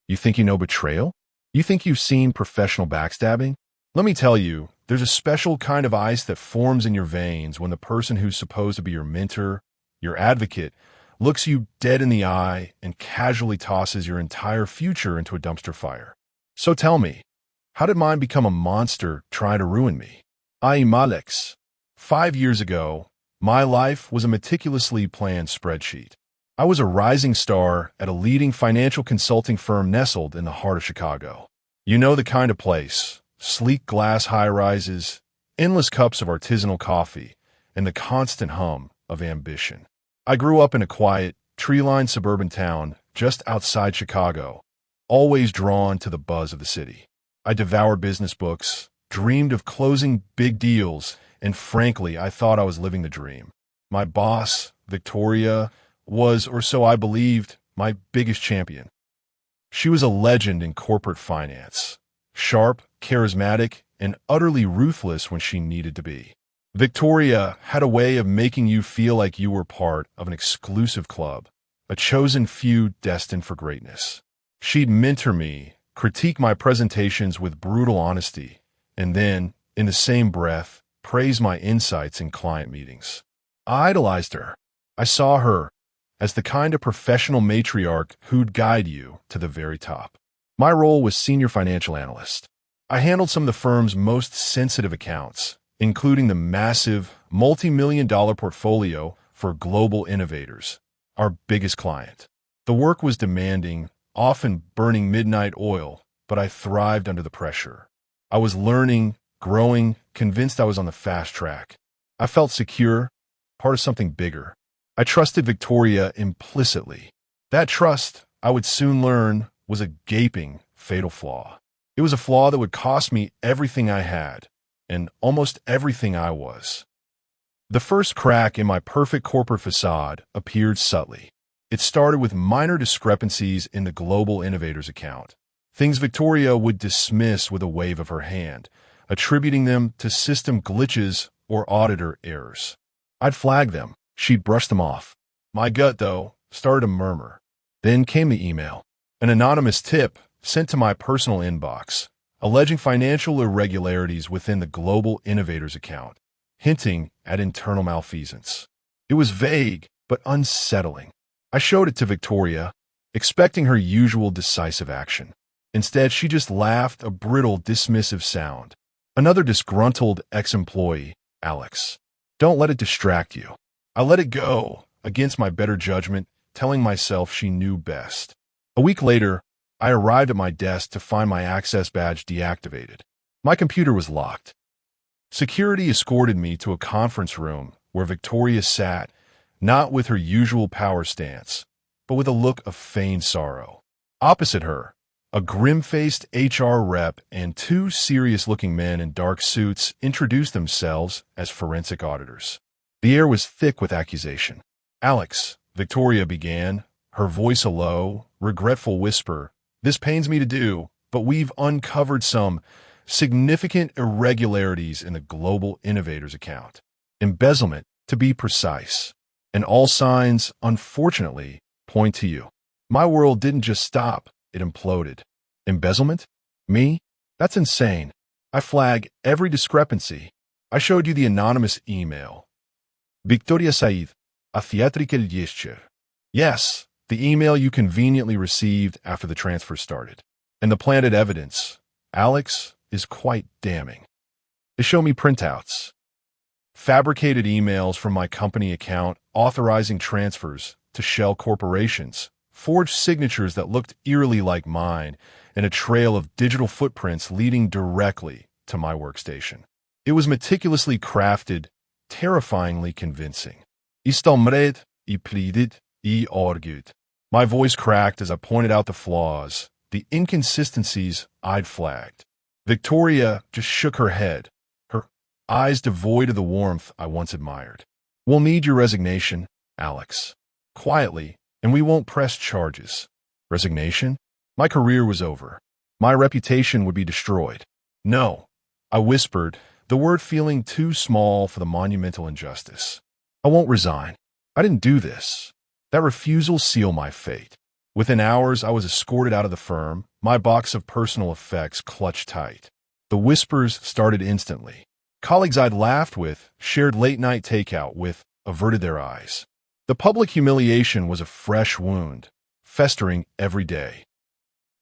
You think you know betrayal? You think you've seen professional backstabbing? Let me tell you, there's a special kind of ice that forms in your veins when the person who's supposed to be your mentor, your advocate, looks you dead in the eye and casually tosses your entire future into a dumpster fire. So tell me, how did mine become a monster trying to ruin me? Alex. 5 years ago, my life was a meticulously planned spreadsheet. I was a rising star at a leading financial consulting firm nestled in the heart of Chicago. You know the kind of place: sleek glass high-rises, endless cups of artisanal coffee, and the constant hum of ambition. I grew up in a quiet, tree-lined suburban town just outside Chicago, always drawn to the buzz of the city. I devoured business books, dreamed of closing big deals, and frankly, I thought I was living the dream. My boss, Victoria, was, or so I believed, my biggest champion. She was a legend in corporate finance, sharp, charismatic, and utterly ruthless when she needed to be. Victoria had a way of making you feel like you were part of an exclusive club, a chosen few destined for greatness. She'd mentor me, critique my presentations with brutal honesty, and then, in the same breath, praise my insights in client meetings. I idolized her. I saw her as the kind of professional matriarch who'd guide you to the very top. My role was senior financial analyst. I handled some of the firm's most sensitive accounts, including the massive, multi-million-dollar portfolio for Global Innovators, our biggest client. The work was demanding, often burning midnight oil, but I thrived under the pressure. I was learning, growing, convinced I was on the fast track. I felt secure, part of something bigger. I trusted Victoria implicitly. That trust, I would soon learn, was a gaping, fatal flaw. It was a flaw that would cost me everything I had, and almost everything I was. The first crack in my perfect corporate facade appeared subtly. It started with minor discrepancies in the Global Innovators account, things Victoria would dismiss with a wave of her hand, attributing them to system glitches or auditor errors. I'd flag them. She'd brush them off. My gut, though, started to murmur. Then came the email. An anonymous tip sent to my personal inbox, alleging financial irregularities within the Global Innovators account, hinting at internal malfeasance. It was vague, but unsettling. I showed it to Victoria, expecting her usual decisive action. Instead, she just laughed a brittle, dismissive sound. Another disgruntled ex-employee, Alex. Don't let it distract you. I let it go, against my better judgment, telling myself she knew best. A week later, I arrived at my desk to find my access badge deactivated. My computer was locked. Security escorted me to a conference room where Victoria sat, not with her usual power stance, but with a look of feigned sorrow. Opposite her, a grim-faced HR rep and two serious-looking men in dark suits introduced themselves as forensic auditors. The air was thick with accusation. Alex, Victoria began, her voice a low, regretful whisper. This pains me to do, but we've uncovered some significant irregularities in the Global Innovators account. Embezzlement, to be precise. And all signs, unfortunately, point to you. My world didn't just stop, it imploded. Embezzlement? Me? That's insane. I flag every discrepancy. I showed you the anonymous email. Victoria Said, a theatrical gesture. Yes, the email you conveniently received after the transfer started. And the planted evidence, Alex, is quite damning. They show me printouts. Fabricated emails from my company account authorizing transfers to shell corporations, forged signatures that looked eerily like mine, and a trail of digital footprints leading directly to my workstation. It was meticulously crafted, terrifyingly convincing. Istamred, I pleaded, I argued. My voice cracked as I pointed out the flaws, the inconsistencies I'd flagged. Victoria just shook her head, her eyes devoid of the warmth I once admired. We'll need your resignation, Alex. Quietly, and we won't press charges. Resignation? My career was over. My reputation would be destroyed. No, I whispered, the word feeling too small for the monumental injustice. I won't resign. I didn't do this. That refusal sealed my fate. Within hours, I was escorted out of the firm, my box of personal effects clutched tight. The whispers started instantly. Colleagues I'd laughed with, shared late-night takeout with, averted their eyes. The public humiliation was a fresh wound, festering every day.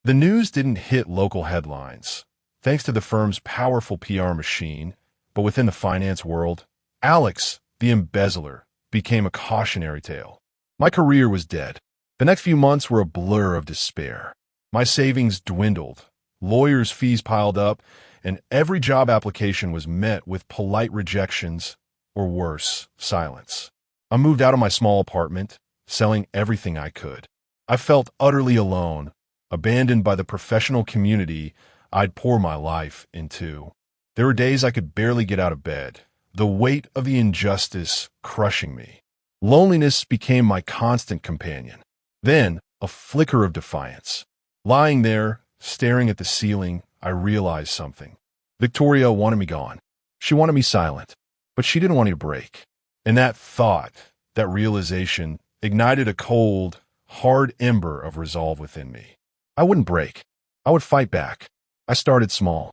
The news didn't hit local headlines, thanks to the firm's powerful PR machine, but within the finance world, Alex, the embezzler, became a cautionary tale. My career was dead. The next few months were a blur of despair. My savings dwindled, lawyers' fees piled up, and every job application was met with polite rejections, or worse, silence. I moved out of my small apartment, selling everything I could. I felt utterly alone, abandoned by the professional community I'd pour my life into. There were days I could barely get out of bed, the weight of the injustice crushing me. Loneliness became my constant companion. Then, a flicker of defiance. Lying there, staring at the ceiling, I realized something. Victoria wanted me gone. She wanted me silent, but she didn't want me to break. And that thought, that realization, ignited a cold, hard ember of resolve within me. I wouldn't break. I would fight back. I started small.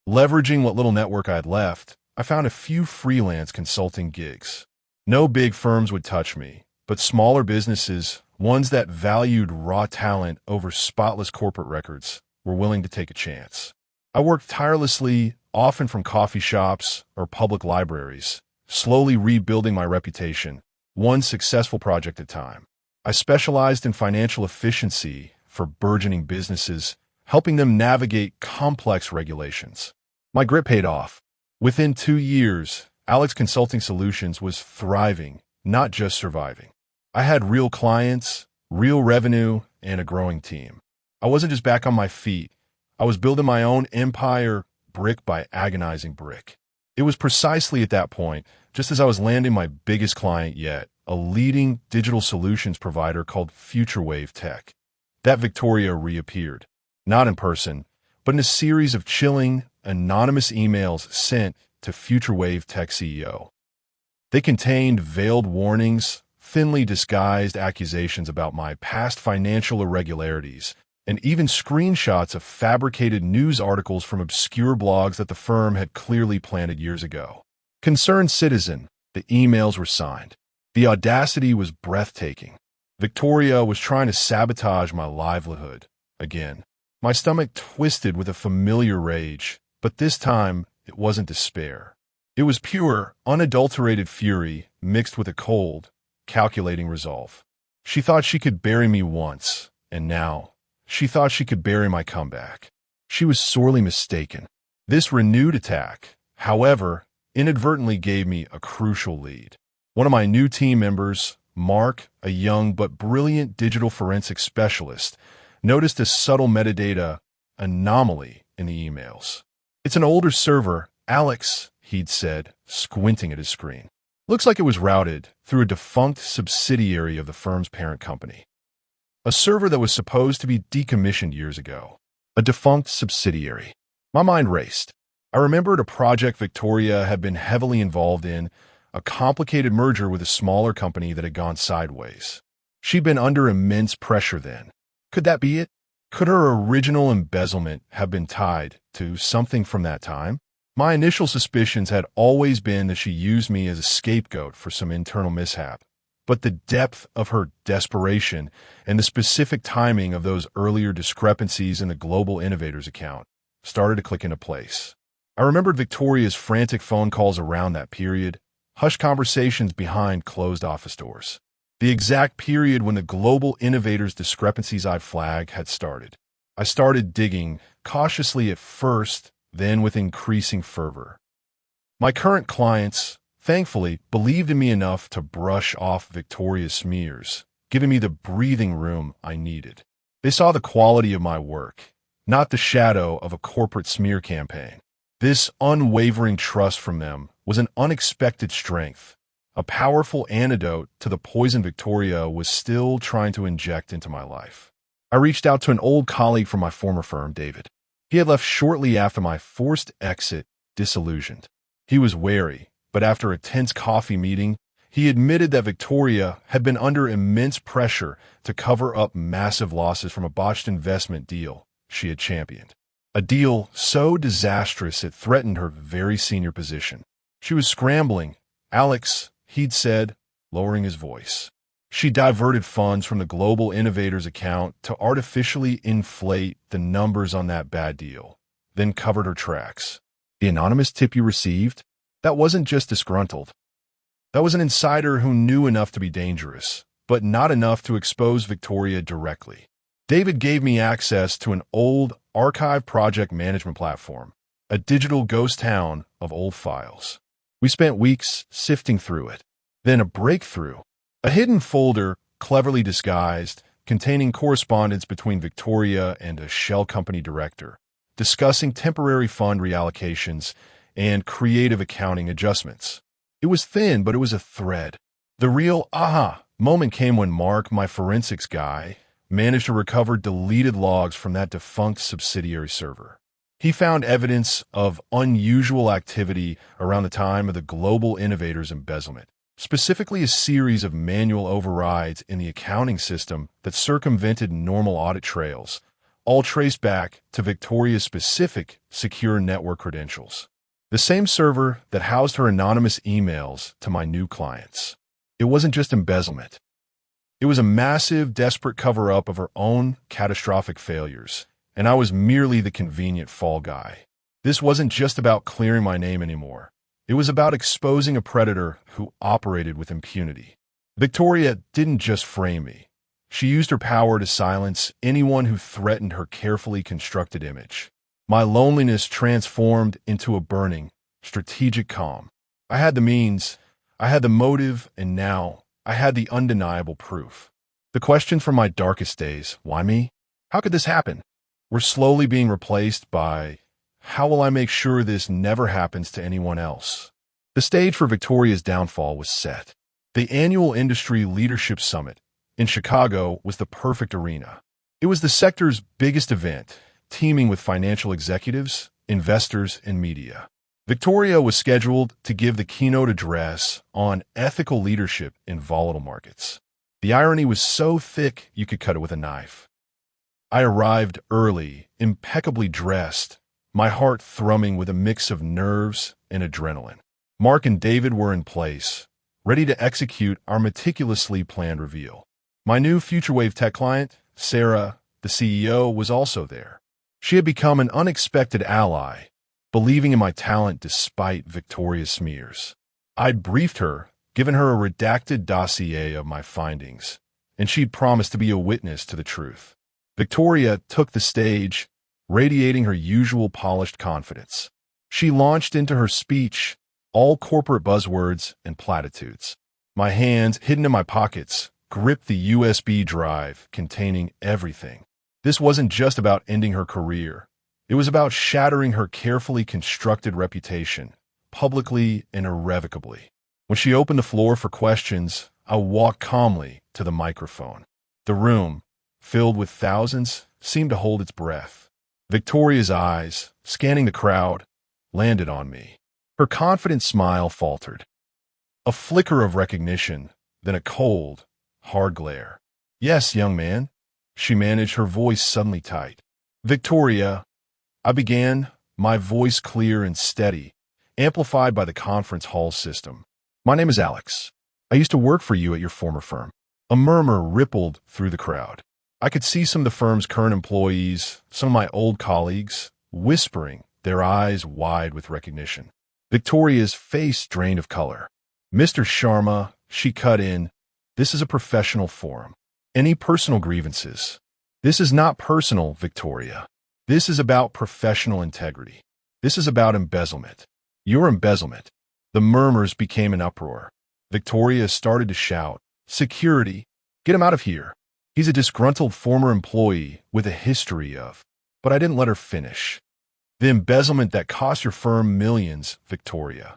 Leveraging what little network I had left, I found a few freelance consulting gigs. No big firms would touch me, but smaller businesses, ones that valued raw talent over spotless corporate records, were willing to take a chance. I worked tirelessly, often from coffee shops or public libraries, slowly rebuilding my reputation, one successful project at a time. I specialized in financial efficiency for burgeoning businesses, helping them navigate complex regulations. My grit paid off. Within 2 years, Alex Consulting Solutions was thriving, not just surviving. I had real clients, real revenue, and a growing team. I wasn't just back on my feet. I was building my own empire, brick by agonizing brick. It was precisely at that point, just as I was landing my biggest client yet, a leading digital solutions provider called FutureWave Tech, that Victoria reappeared. Not in person, but in a series of chilling, anonymous emails sent to FutureWave Tech CEO. They contained veiled warnings, thinly disguised accusations about my past financial irregularities, and even screenshots of fabricated news articles from obscure blogs that the firm had clearly planted years ago. Concerned citizen, the emails were signed. The audacity was breathtaking. Victoria was trying to sabotage my livelihood again. My stomach twisted with a familiar rage, but this time it wasn't despair. It was pure, unadulterated fury mixed with a cold, calculating resolve. She thought she could bury me once, and now she thought she could bury my comeback. She was sorely mistaken. This renewed attack, however, inadvertently gave me a crucial lead. One of my new team members, Mark, a young but brilliant digital forensic specialist, noticed a subtle metadata anomaly in the emails. "It's an older server, Alex," he'd said, squinting at his screen. "Looks like it was routed through a defunct subsidiary of the firm's parent company. A server that was supposed to be decommissioned years ago. A defunct subsidiary." My mind raced. I remembered a project Victoria had been heavily involved in, a complicated merger with a smaller company that had gone sideways. She'd been under immense pressure then. Could that be it? Could her original embezzlement have been tied to something from that time? My initial suspicions had always been that she used me as a scapegoat for some internal mishap, but the depth of her desperation and the specific timing of those earlier discrepancies in the Global Innovators account started to click into place. I remembered Victoria's frantic phone calls around that period, hushed conversations behind closed office doors. The exact period when the Global Innovators discrepancies I flagged had started. I started digging, cautiously at first, then with increasing fervor. My current clients, thankfully, believed in me enough to brush off Victoria's smears, giving me the breathing room I needed. They saw the quality of my work, not the shadow of a corporate smear campaign. This unwavering trust from them was an unexpected strength, a powerful antidote to the poison Victoria was still trying to inject into my life. I reached out to an old colleague from my former firm, David. He had left shortly after my forced exit, disillusioned. He was wary, but after a tense coffee meeting, He admitted that Victoria had been under immense pressure to cover up massive losses from a botched investment deal she had championed. A deal so disastrous it threatened her very senior position. She was scrambling. Alex, he'd said, lowering his voice. She diverted funds from the Global Innovators account to artificially inflate the numbers on that bad deal, then covered her tracks. The anonymous tip you received? That wasn't just disgruntled. That was an insider who knew enough to be dangerous, but not enough to expose Victoria directly. David gave me access to an old archive project management platform, a digital ghost town of old files. We spent weeks sifting through it. Then a breakthrough. A hidden folder, cleverly disguised, containing correspondence between Victoria and a shell company director, discussing temporary fund reallocations and creative accounting adjustments. It was thin, but it was a thread. The real aha moment came when Mark, my forensics guy, managed to recover deleted logs from that defunct subsidiary server. He found evidence of unusual activity around the time of the Global Innovators embezzlement, specifically a series of manual overrides in the accounting system that circumvented normal audit trails, all traced back to Victoria's specific secure network credentials. The same server that housed her anonymous emails to my new clients. It wasn't just embezzlement. It was a massive, desperate cover-up of her own catastrophic failures, and I was merely the convenient fall guy. This wasn't just about clearing my name anymore. It was about exposing a predator who operated with impunity. Victoria didn't just frame me. She used her power to silence anyone who threatened her carefully constructed image. My loneliness transformed into a burning, strategic calm. I had the means, I had the motive, and now I had the undeniable proof. The question from my darkest days, why me? How could this happen? Were slowly being replaced by, how will I make sure this never happens to anyone else? The stage for Victoria's downfall was set. The annual Industry Leadership Summit in Chicago was the perfect arena. It was the sector's biggest event, teeming with financial executives, investors, and media. Victoria was scheduled to give the keynote address on ethical leadership in volatile markets. The irony was so thick you could cut it with a knife. I arrived early, impeccably dressed, my heart thrumming with a mix of nerves and adrenaline. Mark and David were in place, ready to execute our meticulously planned reveal. My new FutureWave tech client, Sarah, the CEO, was also there. She had become an unexpected ally, believing in my talent despite Victoria's smears. I'd briefed her, given her a redacted dossier of my findings, and she'd promised to be a witness to the truth. Victoria took the stage, radiating her usual polished confidence. She launched into her speech, all corporate buzzwords and platitudes. My hands, hidden in my pockets, gripped the USB drive containing everything. This wasn't just about ending her career. It was about shattering her carefully constructed reputation, publicly and irrevocably. When she opened the floor for questions, I walked calmly to the microphone. The room, filled with thousands, seemed to hold its breath. Victoria's eyes, scanning the crowd, landed on me. Her confident smile faltered. A flicker of recognition, then a cold, hard glare. "Yes, young man," she managed, her voice suddenly tight. "Victoria," I began, my voice clear and steady, amplified by the conference hall system. "My name is Alex. I used to work for you at your former firm." A murmur rippled through the crowd. I could see some of the firm's current employees, some of my old colleagues, whispering, their eyes wide with recognition. Victoria's face drained of color. "Mr. Sharma," she cut in, "this is a professional forum. Any personal grievances?" "This is not personal, Victoria. This is about professional integrity. This is about embezzlement. Your embezzlement." The murmurs became an uproar. Victoria started to shout, "Security! Get him out of here. He's a disgruntled former employee with a history of..." But I didn't let her finish. "The embezzlement that cost your firm millions, Victoria.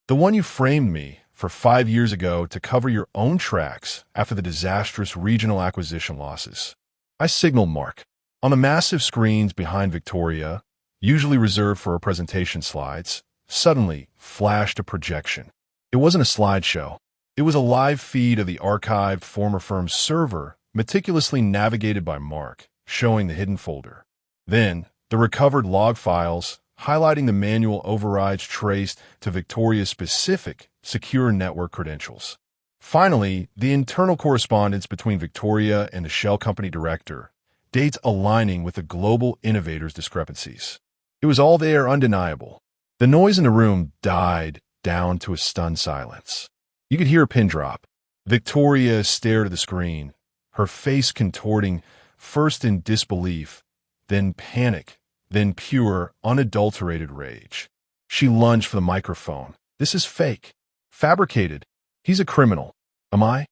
The one you framed me for 5 years ago to cover your own tracks after the disastrous regional acquisition losses." I signaled Mark. On the massive screens behind Victoria, usually reserved for her presentation slides, suddenly flashed a projection. It wasn't a slideshow. It was a live feed of the archived former firm's server, meticulously navigated by Mark, showing the hidden folder. Then, the recovered log files, highlighting the manual overrides traced to Victoria's specific secure network credentials. Finally, the internal correspondence between Victoria and the shell company director, dates aligning with the global innovator's discrepancies. It was all there, undeniable. The noise in the room died down to a stunned silence. You could hear a pin drop. Victoria stared at the screen, her face contorting, first in disbelief, then panic, then pure, unadulterated rage. She lunged for the microphone. "This is fake. Fabricated. He's a criminal. Am I?"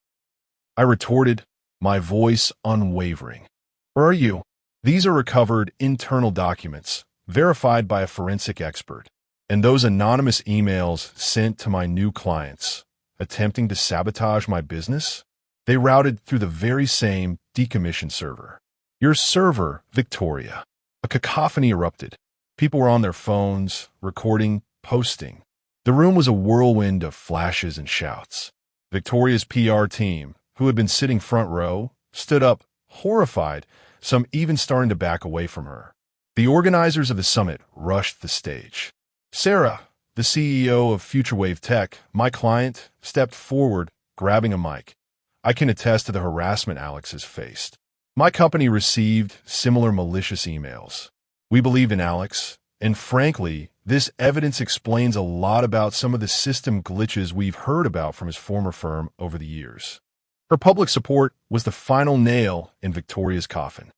I retorted, my voice unwavering. "Where are you?" "These are recovered internal documents, verified by a forensic expert, and those anonymous emails sent to my new clients, attempting to sabotage my business? They routed through the very same decommissioned server." "Your server, Victoria." A cacophony erupted. People were on their phones, recording, posting. The room was a whirlwind of flashes and shouts. Victoria's PR team, who had been sitting front row, stood up, horrified, some even starting to back away from her. The organizers of the summit rushed the stage. Sarah, the CEO of FutureWave Tech, my client, stepped forward, grabbing a mic. "I can attest to the harassment Alex has faced. My company received similar malicious emails. We believe in Alex, and frankly, this evidence explains a lot about some of the system glitches we've heard about from his former firm over the years." Her public support was the final nail in Victoria's coffin.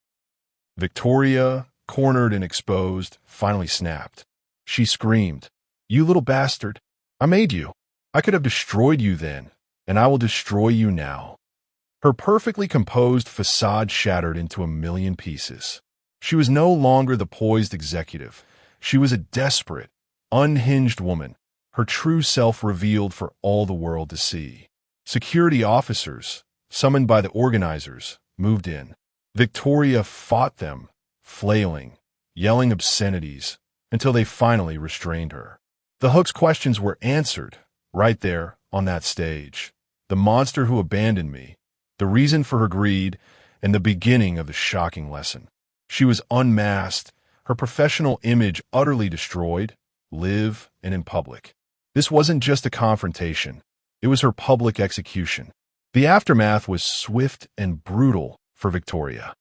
Victoria, cornered and exposed, finally snapped. She screamed, "You little bastard! I made you. I could have destroyed you then, and I will destroy you now." Her perfectly composed facade shattered into a million pieces. She was no longer the poised executive. She was a desperate, unhinged woman, her true self revealed for all the world to see. Security officers, summoned by the organizers, moved in. Victoria fought them, flailing, yelling obscenities, until they finally restrained her. The hook's questions were answered, right there, on that stage. The monster who abandoned me, the reason for her greed, and the beginning of the shocking lesson. She was unmasked, her professional image utterly destroyed, live and in public. This wasn't just a confrontation. It was her public execution. The aftermath was swift and brutal for Victoria.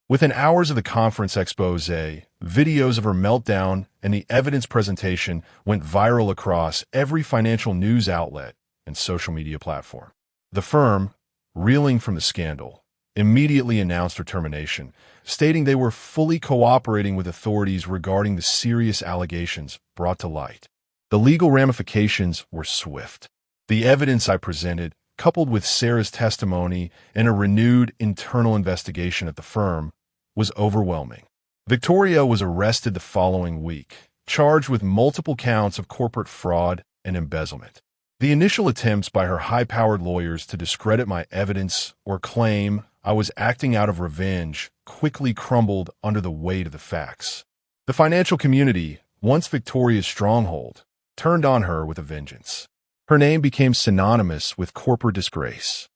Within hours of the conference expose, videos of her meltdown and the evidence presentation went viral across every financial news outlet and social media platform. The firm, reeling from the scandal, immediately announced her termination, stating they were fully cooperating with authorities regarding the serious allegations brought to light. The legal ramifications were swift. The evidence I presented, coupled with Sarah's testimony and a renewed internal investigation at the firm, was overwhelming. Victoria was arrested the following week, charged with multiple counts of corporate fraud and embezzlement. The initial attempts by her high-powered lawyers to discredit my evidence or claim I was acting out of revenge quickly crumbled under the weight of the facts. The financial community, once Victoria's stronghold, turned on her with a vengeance. Her name became synonymous with corporate disgrace.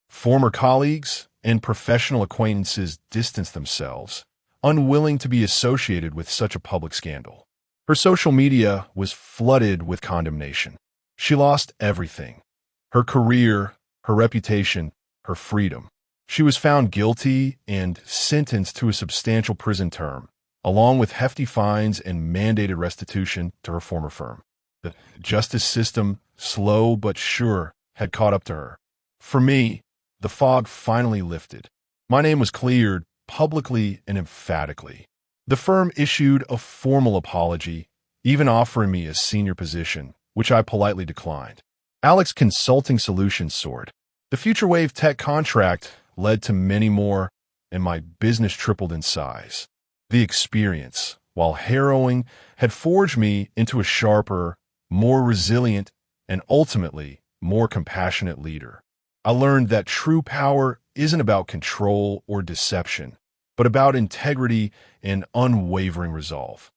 Former colleagues and professional acquaintances distanced themselves, unwilling to be associated with such a public scandal. Her social media was flooded with condemnation. She lost everything: her career, her reputation, her freedom. She was found guilty and sentenced to a substantial prison term, along with hefty fines and mandated restitution to her former firm. The justice system, slow but sure, had caught up to her. For me, the fog finally lifted. My name was cleared publicly and emphatically. The firm issued a formal apology, even offering me a senior position, which I politely declined. Alex Consulting Solutions soared. The FutureWave Tech contract led to many more, and my business tripled in size. The experience, while harrowing, had forged me into a sharper, more resilient, and ultimately more compassionate leader. I learned that true power isn't about control or deception, but about integrity and unwavering resolve.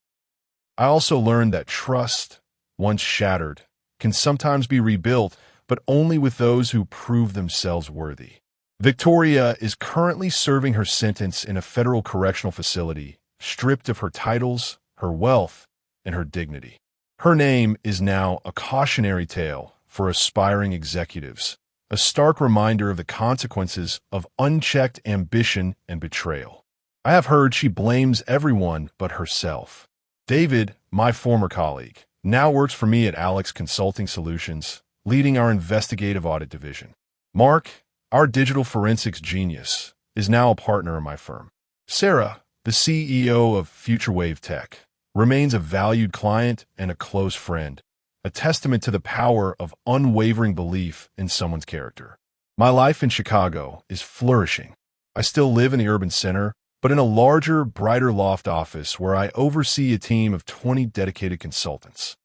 I also learned that trust, once shattered, can sometimes be rebuilt but only with those who prove themselves worthy. Victoria is currently serving her sentence in a federal correctional facility, stripped of her titles, her wealth, and her dignity. Her name is now a cautionary tale for aspiring executives, a stark reminder of the consequences of unchecked ambition and betrayal. I have heard she blames everyone but herself. David, my former colleague, now works for me at Alex Consulting Solutions, leading our investigative audit division. Mark, our digital forensics genius, is now a partner in my firm. Sarah, the CEO of Future Wave Tech, remains a valued client and a close friend, a testament to the power of unwavering belief in someone's character. My life in Chicago is flourishing. I still live in the urban center, but in a larger, brighter loft office where I oversee a team of 20 dedicated consultants.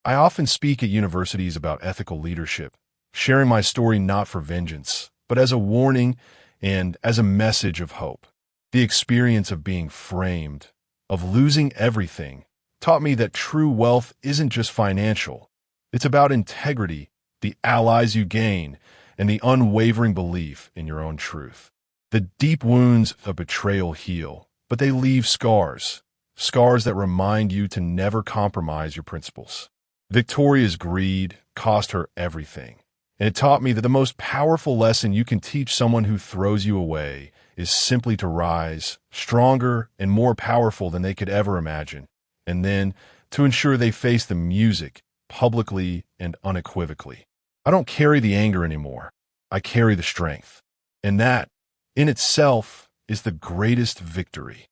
I often speak at universities about ethical leadership, sharing my story not for vengeance, but as a warning and as a message of hope. The experience of being framed, of losing everything, taught me that true wealth isn't just financial. It's about integrity, the allies you gain, and the unwavering belief in your own truth. The deep wounds of betrayal heal, but they leave scars, scars that remind you to never compromise your principles. Victoria's greed cost her everything, and it taught me that the most powerful lesson you can teach someone who throws you away is simply to rise, stronger and more powerful than they could ever imagine, and then to ensure they face the music publicly and unequivocally. I don't carry the anger anymore. I carry the strength. And that, in itself, is the greatest victory.